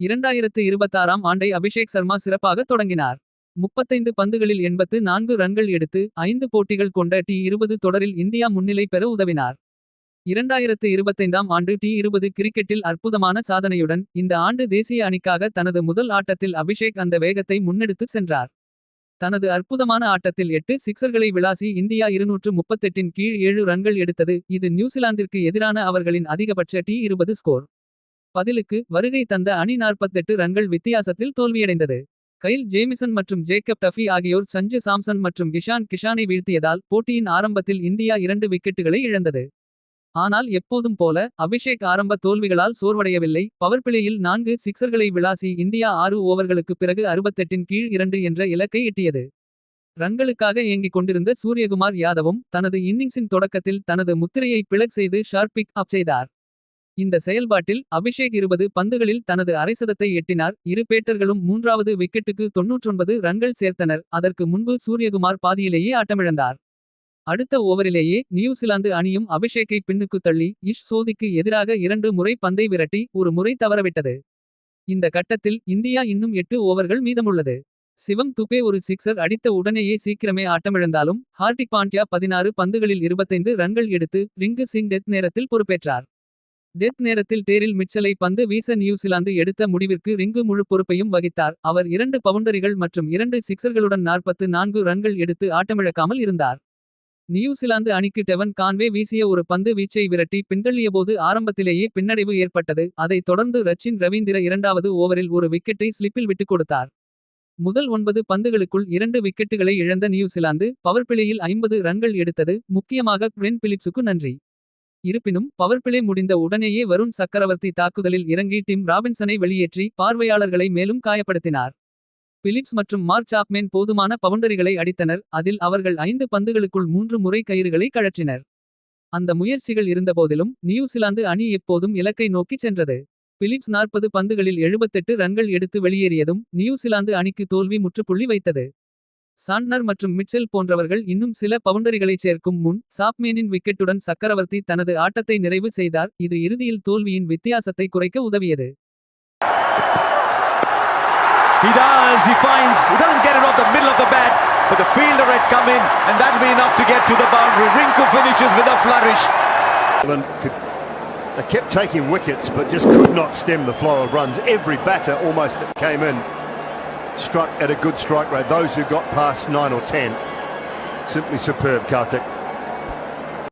2026ஆம் ஆண்டை அபிஷேக் சர்மா சிறப்பாக தொடங்கினார். 35 பந்துகளில் 84 ரன்கள் எடுத்து 5 போட்டிகள் கொண்ட T20 தொடரில் இந்தியா முன்னிலை பெற உதவினார். 2025ஆம் ஆண்டு T20 கிரிக்கெட்டில் அற்புதமான சாதனையுடன் இந்த ஆண்டு தேசிய அணிக்காக தனது முதல் ஆட்டத்தில் அபிஷேக் அந்த வேகத்தை முன்னெடுத்துச் சென்றார். தனது அற்புதமான ஆட்டத்தில் 8 சிக்சர்களை விளாசி இந்தியா 238 இன் கீழ் 7 ரன்கள் எடுத்தது. இது நியூசிலாந்திற்கு எதிரான அவர்களின் அதிகபட்ச T20 ஸ்கோர். பதிலுக்கு வருகை தந்த அணி 48 ரன்கள் வித்தியாசத்தில் தோல்வியடைந்தது. கைல் ஜேமிசன் மற்றும் ஜேக்கப் டஃபி ஆகியோர் சஞ்சு சாம்சன் மற்றும் இஷான் கிஷானை வீழ்த்தியதால் போட்டியின் ஆரம்பத்தில் இந்தியா 2 விக்கெட்டுகளை இழந்தது. ஆனால் எப்போதும் போல அபிஷேக் ஆரம்ப தோல்விகளால் சோர்வடையவில்லை. பவர்பிளேயில் 4 சிக்சர்களை விளாசி இந்தியா 6 ஓவர்களுக்கு பிறகு 68 இன் கீழ் 2 என்ற இலக்கை எட்டியது. ரன்களுக்காக ஏங்கிக் கொண்டிருந்த சூரியகுமார் யாதவும் தனது இன்னிங்ஸின் தொடக்கத்தில் தனது முத்திரையை பிளக் செய்து ஷார்ப் பிக் அப் செய்தார். இந்த செயல்பாட்டில் அபிஷேக் 20 பந்துகளில் தனது அரைசதத்தை எட்டினார். இரு பேட்டர்களும் மூன்றாவது விக்கெட்டுக்கு 99 ரன்கள் சேர்த்தனர். அதற்கு முன்பு சூரியகுமார் பாதியிலேயே ஆட்டமிழந்தார். அடுத்த ஓவரிலேயே நியூசிலாந்து அணியும் அபிஷேக்கை பின்னுக்கு தள்ளி இஷ் சோதிக்கு எதிராக 2 முறை பந்தை விரட்டி ஒரு முறை தவறவிட்டது. இந்த கட்டத்தில் இந்தியா இன்னும் 8 ஓவர்கள் மீதமுள்ளது. சிவம் துபே ஒரு சிக்சர் அடித்த உடனேயே சீக்கிரமே ஆட்டமிழந்தாலும் ஹார்திக் பாண்டியா 16 பந்துகளில் 25 ரன்கள் எடுத்து ரிங்கு சிங் டெத் நேரத்தில் பொறுப்பேற்றார். டெத் நேரத்தில் டேரில் மிட்சலை பந்து வீச நியூசிலாந்து எடுத்த முடிவிற்கு ரிங்கு முழு பொறுப்பையும் வகித்தார். அவர் 2 பவுண்டரிகள் மற்றும் 2 சிக்சர்களுடன் 44 ரன்கள் எடுத்து ஆட்டமிழக்காமல் இருந்தார். நியூசிலாந்து அணிக்கு டெவன் கான்வே வீசிய ஒரு பந்து வீச்சை விரட்டி பின்தள்ளியபோது ஆரம்பத்திலேயே பின்னடைவு ஏற்பட்டது. அதைத் தொடர்ந்து ரச்சின் ரவீந்திர இரண்டாவது ஓவரில் ஒரு விக்கெட்டை ஸ்லிப்பில் விட்டுக் கொடுத்தார். முதல் 9 பந்துகளுக்குள் 2 விக்கெட்டுகளை இழந்த நியூசிலாந்து பவர்பிளேயில் 50 ரன்கள் எடுத்தது. முக்கியமாக குவென் பிலிப்ஸுக்கு நன்றி. இருப்பினும் பவர்பிளே முடிந்த உடனேயே வருண் சக்கரவர்த்தி தாக்குதலில் இறங்கி டிம் ராபின்சனை வெளியேற்றி பார்வையாளர்களை மேலும் காயப்படுத்தினார். பிலிப்ஸ் மற்றும் மார்க் சாப்மேன் போதுமான பவுண்டரிகளை அடித்தனர். அதில் அவர்கள் 5 பந்துகளுக்குள் 3 முறை கயிறுகளை கழற்றினர். அந்த முயற்சிகள் இருந்தபோதிலும் நியூசிலாந்து அணி எப்போதும் இலக்கை நோக்கிச் சென்றது. பிலிப்ஸ் 40 பந்துகளில் 78 ரன்கள் எடுத்து வெளியேறியதும் நியூசிலாந்து அணிக்கு தோல்வி முற்றுப்புள்ளி வைத்தது. சாண்ட்னர் மற்றும் மிட்செல் போன்றவர்கள் இன்னும் சில பவுண்டரிகளைச் சேர்க்கும் முன் சாப்மேனின் விக்கெட்டுடன் சக்கரவர்த்தி தனது ஆட்டத்தை நிறைவு செய்தார். இது இறுதியில் தோல்வியின் வித்தியாசத்தை குறைக்க உதவியது. He doesn't get it off the middle of the bat, but the fielder had come in, and that'll be enough to get to the boundary. Rinku finishes with a flourish. They kept taking wickets, but just could not stem the flow of runs. Every batter almost that came in struck at a good strike rate. Those who got past 9 or 10, simply superb, Kartik.